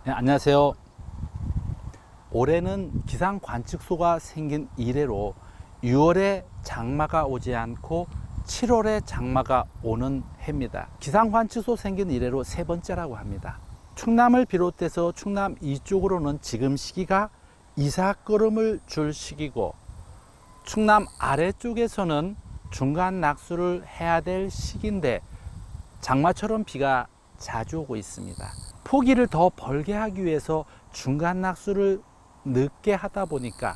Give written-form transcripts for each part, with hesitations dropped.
네, 안녕하세요. 올해는 기상 관측소가 생긴 이래로 6월에 장마가 오지 않고 7월에 장마가 오는 해입니다. 기상 관측소 생긴 이래로 세 번째라고 합니다. 충남을 비롯해서 충남 이쪽으로는 지금 시기가 이삭걸음을 줄 시기고, 충남 아래쪽에서는 중간 낙수를 해야 될 시기인데 장마처럼 비가 자주 오고 있습니다. 포기를 더 벌게 하기 위해서 중간 낙수를 늦게 하다 보니까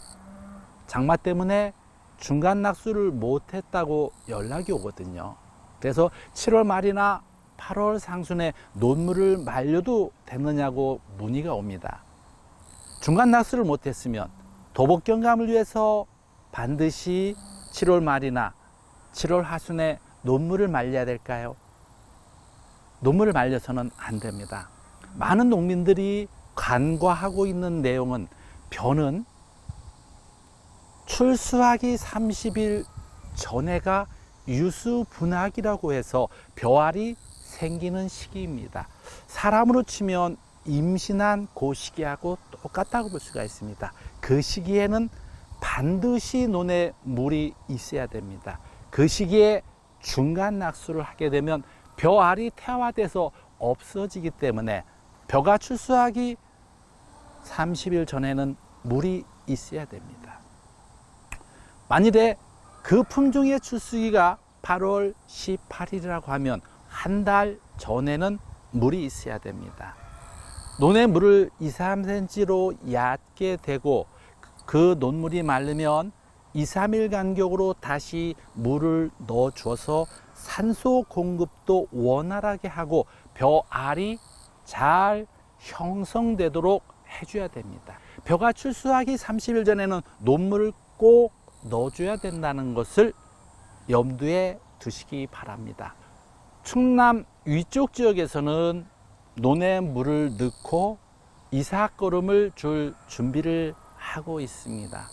장마 때문에 중간 낙수를 못했다고 연락이 오거든요. 그래서 7월 말이나 8월 상순에 논물을 말려도 되느냐고 문의가 옵니다. 중간 낙수를 못했으면 도복 경감을 위해서 반드시 7월 말이나 7월 하순에 논물을 말려야 될까요? 논물을 말려서는 안 됩니다. 많은 농민들이 간과하고 있는 내용은, 벼는 출수하기 30일 전에가 유수분학이라고 해서 벼알이 생기는 시기입니다. 사람으로 치면 임신한 그 시기하고 똑같다고 볼 수가 있습니다. 그 시기에는 반드시 논에 물이 있어야 됩니다. 그 시기에 중간 낙수를 하게 되면 벼알이 태화돼서 없어지기 때문에 벼가 출수하기 30일 전에는 물이 있어야 됩니다. 만일에 그 품종의 출수기가 8월 18일이라고 하면 한 달 전에는 물이 있어야 됩니다. 논에 물을 2, 3cm로 얕게 대고 그 논물이 마르면 2, 3일 간격으로 다시 물을 넣어 줘서 산소 공급도 원활하게 하고 벼알이 잘 형성되도록 해줘야 됩니다. 벼가 출수하기 30일 전에는 논물을 꼭 넣어줘야 된다는 것을 염두에 두시기 바랍니다. 충남 위쪽 지역에서는 논에 물을 넣고 이삭걸음을 줄 준비를 하고 있습니다.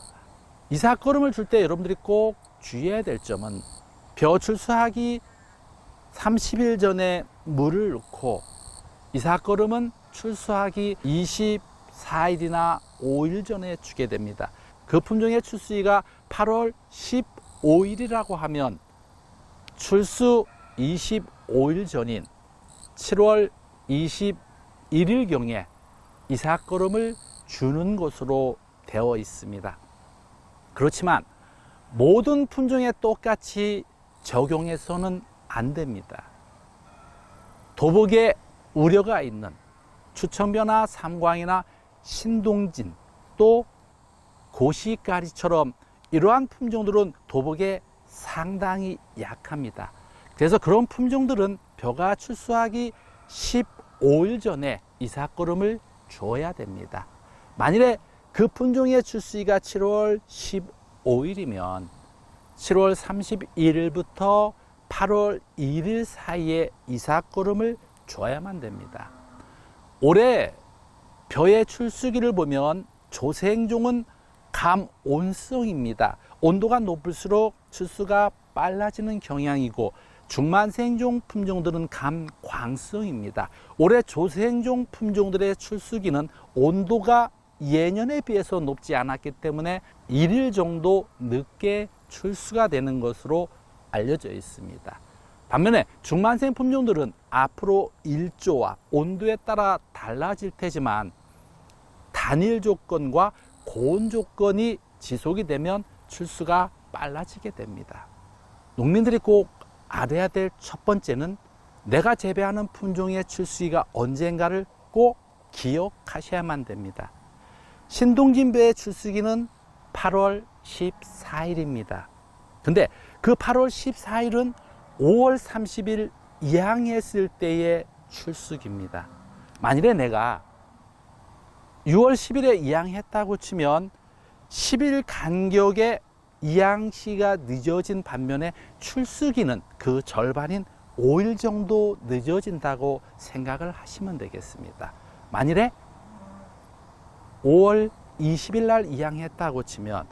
이삭걸음을 줄 때 여러분들이 꼭 주의해야 될 점은, 벼 출수하기 30일 전에 물을 넣고 이삭걸음은 출수하기 24일이나 5일 전에 주게 됩니다. 그 품종의 출수기가 8월 15일이라고 하면 출수 25일 전인 7월 21일경에 이삭걸음을 주는 것으로 되어 있습니다. 그렇지만 모든 품종에 똑같이 적용해서는 안 됩니다. 도복에 우려가 있는 추천벼나 삼광이나 신동진, 또 고시가리처럼 이러한 품종들은 도복에 상당히 약합니다. 그래서 그런 품종들은 벼가 출수하기 15일 전에 이삭걸음을 줘야 됩니다. 만일에 그 품종의 출수기가 7월 15일이면 7월 31일부터 8월 2일 사이에 이삭걸음을 줘야만 됩니다. 올해 벼의 출수기를 보면 조생종은 감온성입니다. 온도가 높을수록 출수가 빨라지는 경향이고, 중만생종 품종들은 감광성입니다. 올해 조생종 품종들의 출수기는 온도가 예년에 비해서 높지 않았기 때문에 1일 정도 늦게 출수가 되는 것으로 알려져 있습니다. 반면에 중만생 품종들은 앞으로 일조와 온도에 따라 달라질 테지만 단일 조건과 고온 조건이 지속이 되면 출수가 빨라지게 됩니다. 농민들이 꼭 알아야 될 첫 번째는, 내가 재배하는 품종의 출수기가 언젠가를 꼭 기억하셔야만 됩니다. 신동진벼의 출수기는 8월 14일입니다. 근데 그 8월 14일은 5월 30일 이항했을 때의 출수기입니다. 만일에 내가 6월 10일에 이항했다고 치면 10일 간격의 이항시가 늦어진 반면에 출수기는 그 절반인 5일 정도 늦어진다고 생각을 하시면 되겠습니다. 만일에 5월 20일 날 이항했다고 치면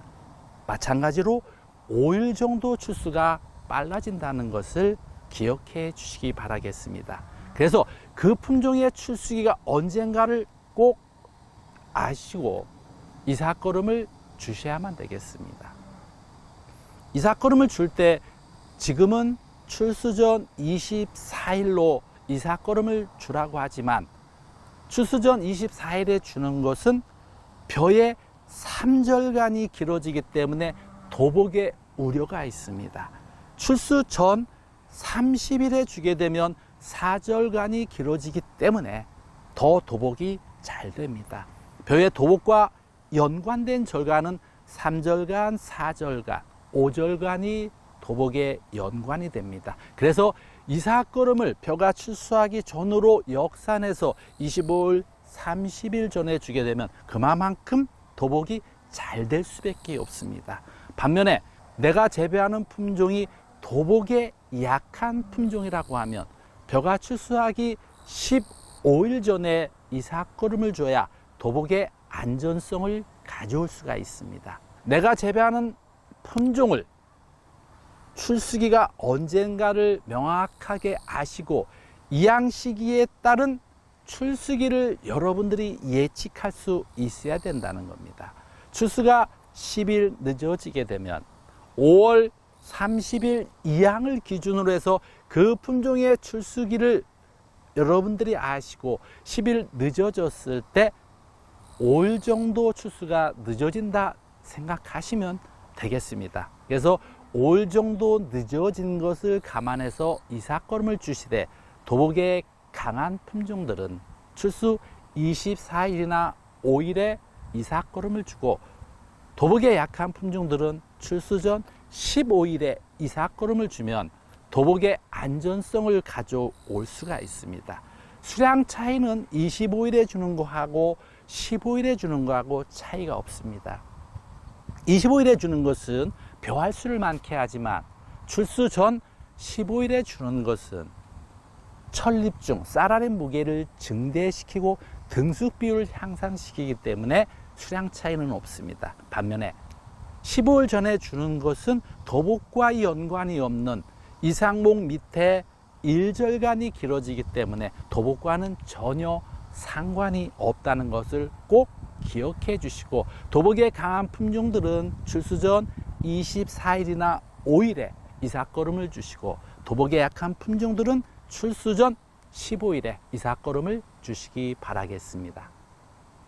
마찬가지로 5일 정도 출수가 빨라진다는 것을 기억해 주시기 바라겠습니다. 그래서 그 품종의 출수기가 언젠가를 꼭 아시고 이삭걸음을 주셔야만 되겠습니다. 이삭걸음을 줄 때 지금은 출수 전 24일로 이삭걸음을 주라고 하지만 출수 전 24일에 주는 것은 벼의 3절간이 길어지기 때문에 도복의 우려가 있습니다. 출수 전 30일에 주게 되면 4절간이 길어지기 때문에 더 도복이 잘 됩니다. 벼의 도복과 연관된 절간은 3절간, 4절간, 5절간이 도복에 연관이 됩니다. 그래서 이삭걸음을 벼가 출수하기 전으로 역산해서 25일, 30일 전에 주게 되면 그만큼 도복이 잘 될 수밖에 없습니다. 반면에 내가 재배하는 품종이 도복에 약한 품종이라고 하면 벼가 출수하기 15일 전에 이삭걸음을 줘야 도복의 안전성을 가져올 수가 있습니다. 내가 재배하는 품종을 출수기가 언젠가를 명확하게 아시고 이양 시기에 따른 출수기를 여러분들이 예측할 수 있어야 된다는 겁니다. 출수가 10일 늦어지게 되면 5월 30일 이양을 기준으로 해서 그 품종의 출수기를 여러분들이 아시고 10일 늦어졌을 때 5일 정도 출수가 늦어진다 생각하시면 되겠습니다. 그래서 5일 정도 늦어진 것을 감안해서 이삭걸음을 주시되 도복에 강한 품종들은 출수 24일이나 5일에 이삭걸음을 주고 도복에 약한 품종들은 출수 전 15일에 이삭걸음을 주면 도복의 안전성을 가져올 수가 있습니다. 수량 차이는 25일에 주는 거하고 15일에 주는 거하고 차이가 없습니다. 25일에 주는 것은 벼알수를 많게 하지만 출수 전 15일에 주는 것은 철립 중 쌀알의 무게를 증대시키고 등숙 비율을 향상시키기 때문에 수량 차이는 없습니다. 반면에 15일 전에 주는 것은 도복과 연관이 없는 이삭목 밑에 1절간이 길어지기 때문에 도복과는 전혀 상관이 없다는 것을 꼭 기억해 주시고 도복에 강한 품종들은 출수 전 24일이나 5일에 이삭걸음을 주시고 도복에 약한 품종들은 출수 전 15일에 이삭걸음을 주시기 바라겠습니다.